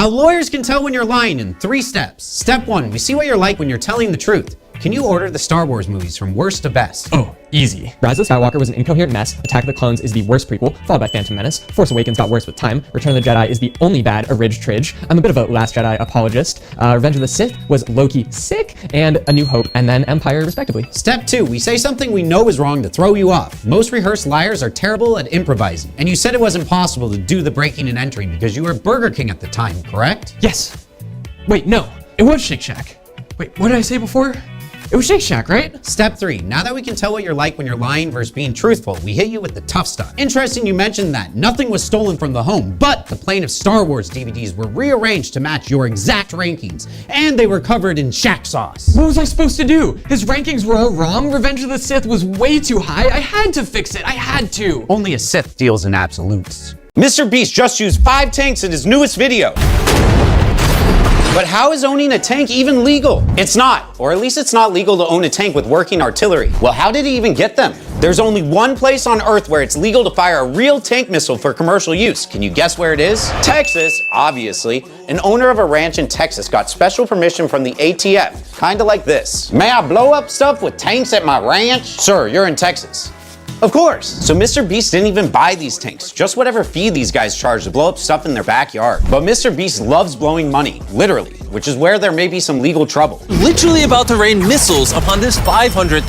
How lawyers can tell when you're lying in 3 steps. Step 1, we see what you're like when you're telling the truth. Can you order the Star Wars movies from worst to best? Oh, easy. Rise of Skywalker was an incoherent mess. Attack of the Clones is the worst prequel, followed by Phantom Menace. Force Awakens got worse with time. Return of the Jedi is the only bad Tridge. I'm a bit of a Last Jedi apologist. Revenge of the Sith was low-key sick, and A New Hope, and then Empire, respectively. Step 2, we say something we know is wrong to throw you off. Most rehearsed liars are terrible at improvising. And you said it was impossible to do the breaking and entering because you were at Burger King at the time, correct? Yes. Wait, no. It was Shake Shack. Wait, what did I say before? It was Shake Shack, right? Step 3, now that we can tell what you're like when you're lying versus being truthful, we hit you with the tough stuff. Interesting you mentioned that. Nothing was stolen from the home, but the plaintiff's Star Wars DVDs were rearranged to match your exact rankings, and they were covered in Shack sauce. What was I supposed to do? His rankings were all wrong. Revenge of the Sith was way too high. I had to fix it. I had to. Only a Sith deals in absolutes. Mr. Beast just used 5 tanks in his newest video. But how is owning a tank even legal? It's not, or at least it's not legal to own a tank with working artillery. Well, how did he even get them? There's only one place on Earth where it's legal to fire a real tank missile for commercial use. Can you guess where it is? Texas, obviously. An owner of a ranch in Texas got special permission from the ATF, kinda like this. May I blow up stuff with tanks at my ranch? Sir, you're in Texas. Of course. So Mr. Beast didn't even buy these tanks, just whatever fee these guys charge to blow up stuff in their backyard. But Mr. Beast loves blowing money, literally, which is where there may be some legal trouble. Literally about to rain missiles upon this $500,000.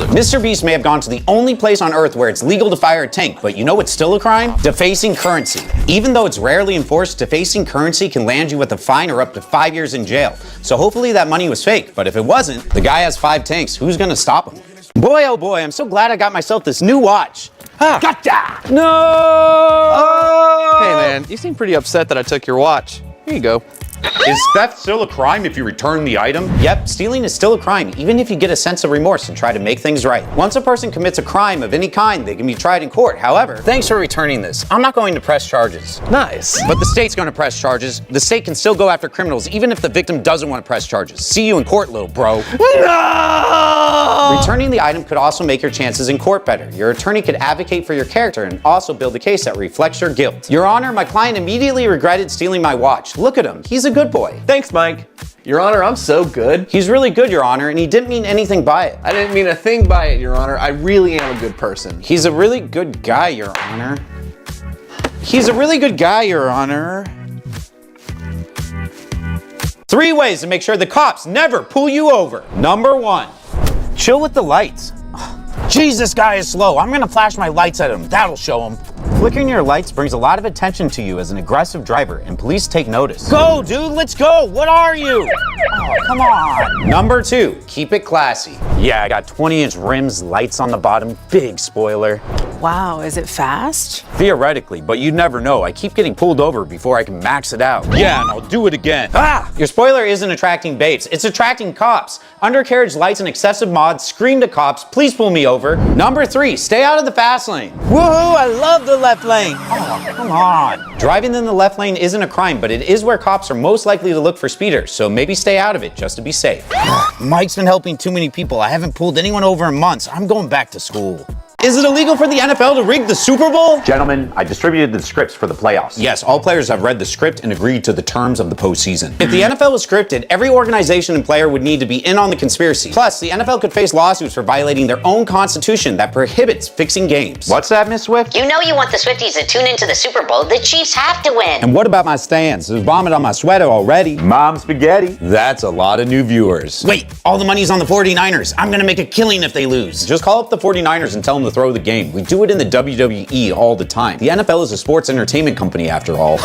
Mr. Beast may have gone to the only place on Earth where it's legal to fire a tank, but you know what's still a crime? Defacing currency. Even though it's rarely enforced, defacing currency can land you with a fine or up to 5 years in jail. So hopefully that money was fake, but if it wasn't, the guy has 5 tanks, who's gonna stop him? Boy, oh boy, I'm so glad I got myself this new watch. Gotcha! No! Oh! Hey man, you seem pretty upset that I took your watch. Here you go. Is theft still a crime if you return the item? Yep, stealing is still a crime, even if you get a sense of remorse and try to make things right. Once a person commits a crime of any kind, they can be tried in court. However, thanks for returning this. I'm not going to press charges. Nice. But the state's going to press charges. The state can still go after criminals, even if the victim doesn't want to press charges. See you in court, little bro. No! Returning the item could also make your chances in court better. Your attorney could advocate for your character and also build a case that reflects your guilt. Your Honor, my client immediately regretted stealing my watch. Look at him. He's a good boy. Thanks, Mike. Your Honor, I'm so good. He's really good, Your Honor, and he didn't mean anything by it. I didn't mean a thing by it, Your Honor. I really am a good person. He's a really good guy, Your Honor. He's a really good guy, Your Honor. 3 ways to make sure the cops never pull you over. Number 1, chill with the lights. Jeez, this guy is slow. I'm gonna flash my lights at him. That'll show him. Flickering your lights brings a lot of attention to you as an aggressive driver, and police take notice. Go, dude, let's go. What are you? Oh, come on. Number 2, keep it classy. Yeah, I got 20-inch rims, lights on the bottom, big spoiler. Wow, is it fast? Theoretically, but you never know. I keep getting pulled over before I can max it out. Yeah, and I'll do it again. Ah! Your spoiler isn't attracting babes, it's attracting cops. Undercarriage lights and excessive mods scream to cops, please pull me over. Number 3, stay out of the fast lane. Woohoo, I love the left lane. Oh, come on. Driving in the left lane isn't a crime, but it is where cops are most likely to look for speeders, so maybe stay out of it just to be safe. Mike's been helping too many people. I haven't pulled anyone over in months. I'm going back to school. Is it illegal for the NFL to rig the Super Bowl? Gentlemen, I distributed the scripts for the playoffs. Yes, all players have read the script and agreed to the terms of the postseason. If the NFL was scripted, every organization and player would need to be in on the conspiracy. Plus, the NFL could face lawsuits for violating their own constitution that prohibits fixing games. What's that, Miss Swift? You know you want the Swifties to tune into the Super Bowl. The Chiefs have to win. And what about my stands? There's vomit on my sweater already. Mom spaghetti. That's a lot of new viewers. Wait, all the money's on the 49ers. I'm gonna make a killing if they lose. Just call up the 49ers and tell them to throw the game. We do it in the WWE all the time. The NFL is a sports entertainment company after all.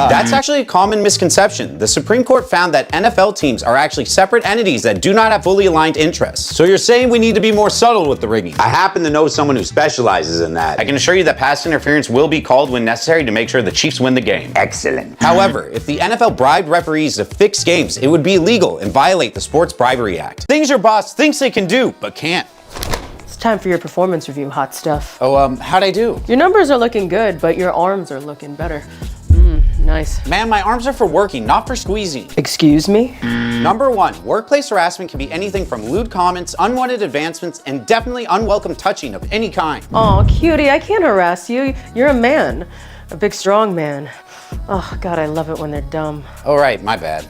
That's actually a common misconception. The Supreme Court found that NFL teams are actually separate entities that do not have fully aligned interests. So you're saying we need to be more subtle with the rigging? I happen to know someone who specializes in that. I can assure you that pass interference will be called when necessary to make sure the Chiefs win the game. Excellent. However, if the NFL bribed referees to fix games, it would be illegal and violate the Sports Bribery Act. Things your boss thinks they can do, but can't. It's time for your performance review, hot stuff. Oh, how'd I do? Your numbers are looking good, but your arms are looking better. Nice. Man, my arms are for working, not for squeezing. Excuse me? Number 1, workplace harassment can be anything from lewd comments, unwanted advancements, and definitely unwelcome touching of any kind. Aw, cutie, I can't harass you. You're a man. A big, strong man. Oh, God, I love it when they're dumb. All right, my bad.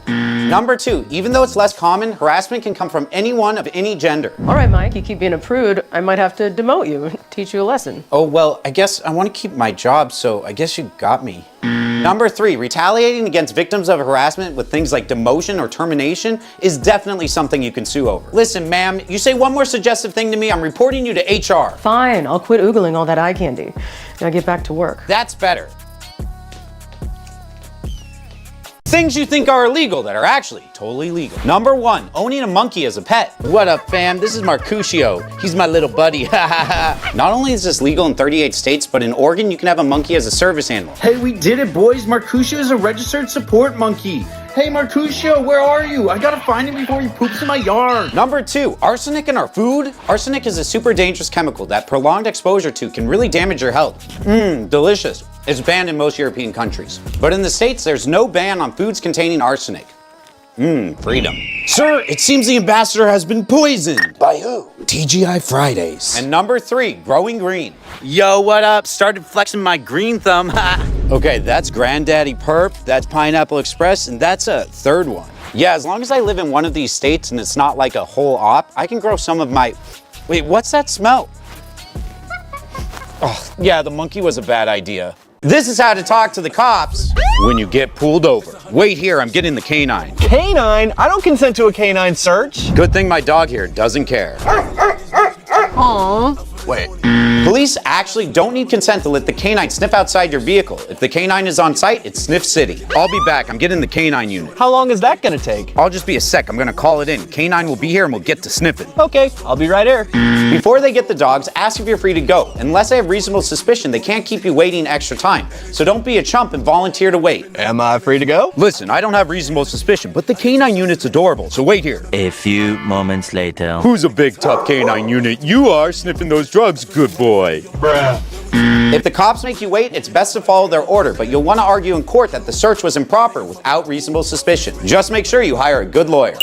Number 2, even though it's less common, harassment can come from anyone of any gender. All right, Mike, you keep being a prude, I might have to demote you and teach you a lesson. Oh, well, I guess I want to keep my job, so I guess you got me. Number 3, retaliating against victims of harassment with things like demotion or termination is definitely something you can sue over. Listen, ma'am, you say one more suggestive thing to me, I'm reporting you to HR. Fine, I'll quit oogling all that eye candy. Now get back to work. That's better. Things you think are illegal that are actually totally legal. Number 1, owning a monkey as a pet. What up, fam? This is Marcuccio. He's my little buddy. Not only is this legal in 38 states, but in Oregon, you can have a monkey as a service animal. Hey, we did it, boys. Marcuccio is a registered support monkey. Hey, Marcuccio, where are you? I gotta find him before he poops in my yard. Number 2, arsenic in our food. Arsenic is a super dangerous chemical that prolonged exposure to can really damage your health. Delicious. It's banned in most European countries. But in the States, there's no ban on foods containing arsenic. Freedom. Sir, it seems the ambassador has been poisoned. By who? TGI Fridays. And number 3, growing green. Yo, what up? Started flexing my green thumb. Okay, that's Granddaddy Perp, that's Pineapple Express, and that's a third one. Yeah, as long as I live in one of these states and it's not like a whole op, I can grow some of my... Wait, what's that smell? Oh, yeah, the monkey was a bad idea. This is how to talk to the cops when you get pulled over. Wait here, I'm getting the canine. Canine? I don't consent to a canine search. Good thing my dog here doesn't care. Aww. Wait. Police actually don't need consent to let the canine sniff outside your vehicle. If the canine is on site, it's Sniff City. I'll be back, I'm getting the canine unit. How long is that gonna take? I'll just be a sec, I'm gonna call it in. Canine will be here and we'll get to sniffing. Okay, I'll be right here. Before they get the dogs, ask if you're free to go. Unless they have reasonable suspicion, they can't keep you waiting extra time. So don't be a chump and volunteer to wait. Am I free to go? Listen, I don't have reasonable suspicion, but the canine unit's adorable, so wait here. A few moments later. Who's a big, tough canine unit? You are, sniffing those drugs, good boy. Bruh. If the cops make you wait, it's best to follow their order, but you'll want to argue in court that the search was improper without reasonable suspicion. Just make sure you hire a good lawyer.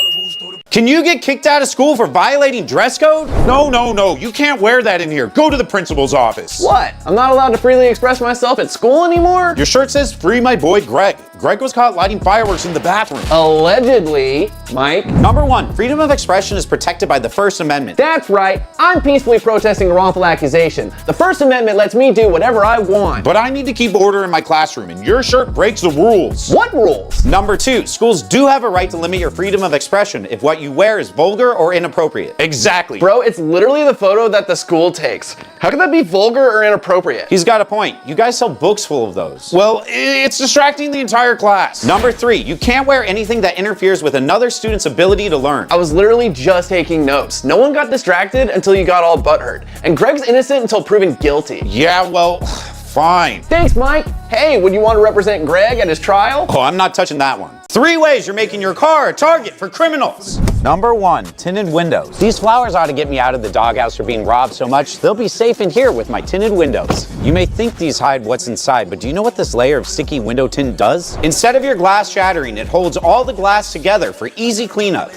Can you get kicked out of school for violating dress code? No, you can't wear that in here. Go to the principal's office. What? I'm not allowed to freely express myself at school anymore? Your shirt says, "Free my boy Greg." Greg was caught lighting fireworks in the bathroom. Allegedly, Mike. Number 1, freedom of expression is protected by the First Amendment. That's right. I'm peacefully protesting a wrongful accusation. The First Amendment lets me do whatever I want. But I need to keep order in my classroom, and your shirt breaks the rules. What rules? Number 2, schools do have a right to limit your freedom of expression if what you wear is vulgar or inappropriate. Exactly. Bro, it's literally the photo that the school takes. How could that be vulgar or inappropriate? He's got a point. You guys sell books full of those. Well, it's distracting the entire class. Number 3, you can't wear anything that interferes with another student's ability to learn. I was literally just taking notes. No one got distracted until you got all butthurt. And Greg's innocent until proven guilty. Yeah, well, fine. Thanks, Mike. Hey, would you want to represent Greg at his trial? Oh, I'm not touching that one. 3 ways you're making your car a target for criminals. Number 1, tinted windows. These flowers ought to get me out of the doghouse for being robbed so much, they'll be safe in here with my tinted windows. You may think these hide what's inside, but do you know what this layer of sticky window tint does? Instead of your glass shattering, it holds all the glass together for easy cleanup.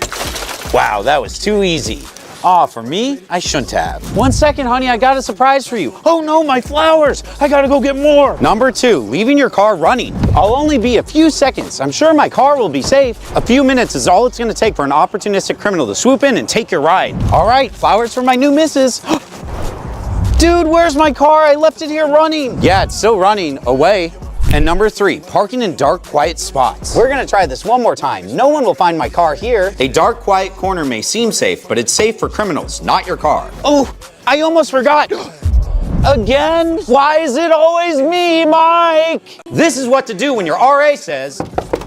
Wow, that was too easy. Aw, for me? I shouldn't have. 1 second, honey, I got a surprise for you. Oh no, my flowers! I gotta go get more. Number 2, leaving your car running. I'll only be a few seconds. I'm sure my car will be safe. A few minutes is all it's gonna take for an opportunistic criminal to swoop in and take your ride. All right, flowers for my new missus. Dude, where's my car? I left it here running. Yeah, it's still running, away. And number 3, parking in dark, quiet spots. We're gonna try this one more time. No one will find my car here. A dark, quiet corner may seem safe, but it's safe for criminals, not your car. Oh, I almost forgot. Again? Why is it always me, Mike? This is what to do when your RA says,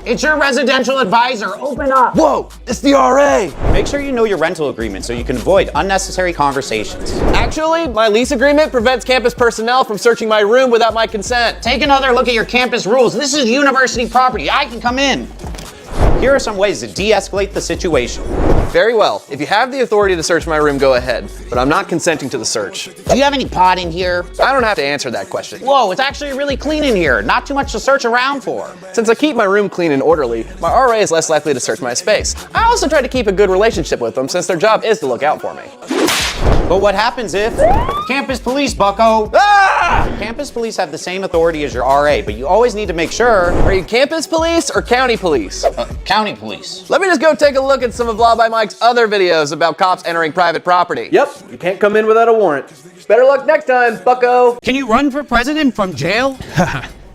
"It's your residential advisor, open up." Whoa, it's the RA. Make sure you know your rental agreement so you can avoid unnecessary conversations. Actually, my lease agreement prevents campus personnel from searching my room without my consent. Take another look at your campus rules. This is university property. I can come in. Here are some ways to de-escalate the situation. Very well. If you have the authority to search my room, go ahead. But I'm not consenting to the search. Do you have any pot in here? I don't have to answer that question. Whoa, it's actually really clean in here. Not too much to search around for. Since I keep my room clean and orderly, my RA is less likely to search my space. I also try to keep a good relationship with them since their job is to look out for me. But what happens if campus police, bucko? Ah! Campus police have the same authority as your RA, but you always need to make sure. Are you campus police or county police? County police. Let me just go take a look at some of Law by Mike's other videos about cops entering private property. Yep, you can't come in without a warrant. Better luck next time, bucko. Can you run for president from jail?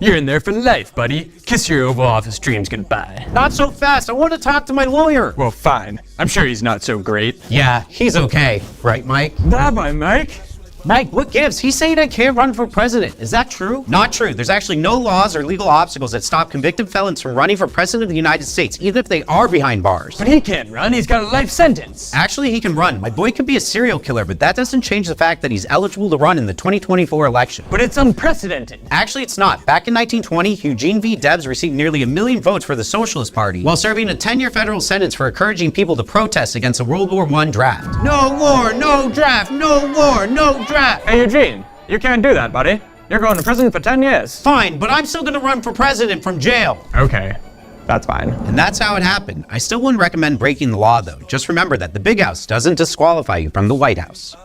You're in there for life, buddy. Kiss your Oval Office dreams goodbye. Not so fast. I want to talk to my lawyer. Well, fine. I'm sure he's not so great. Yeah, he's okay. Right, Mike? Bye-bye, Mike. Mike, what gives? He's saying I can't run for president. Is that true? Not true. There's actually no laws or legal obstacles that stop convicted felons from running for president of the United States, even if they are behind bars. But he can't run. He's got a life sentence. Actually, he can run. My boy could be a serial killer, but that doesn't change the fact that he's eligible to run in the 2024 election. But it's unprecedented. Actually, it's not. Back in 1920, Eugene V. Debs received nearly 1 million votes for the Socialist Party while serving a 10-year federal sentence for encouraging people to protest against a World War I draft. No war, no draft, no war, no draft. Hey, Eugene, you can't do that, buddy. You're going to prison for 10 years. Fine, but I'm still gonna run for president from jail. Okay, that's fine. And that's how it happened. I still wouldn't recommend breaking the law, though. Just remember that the Big House doesn't disqualify you from the White House.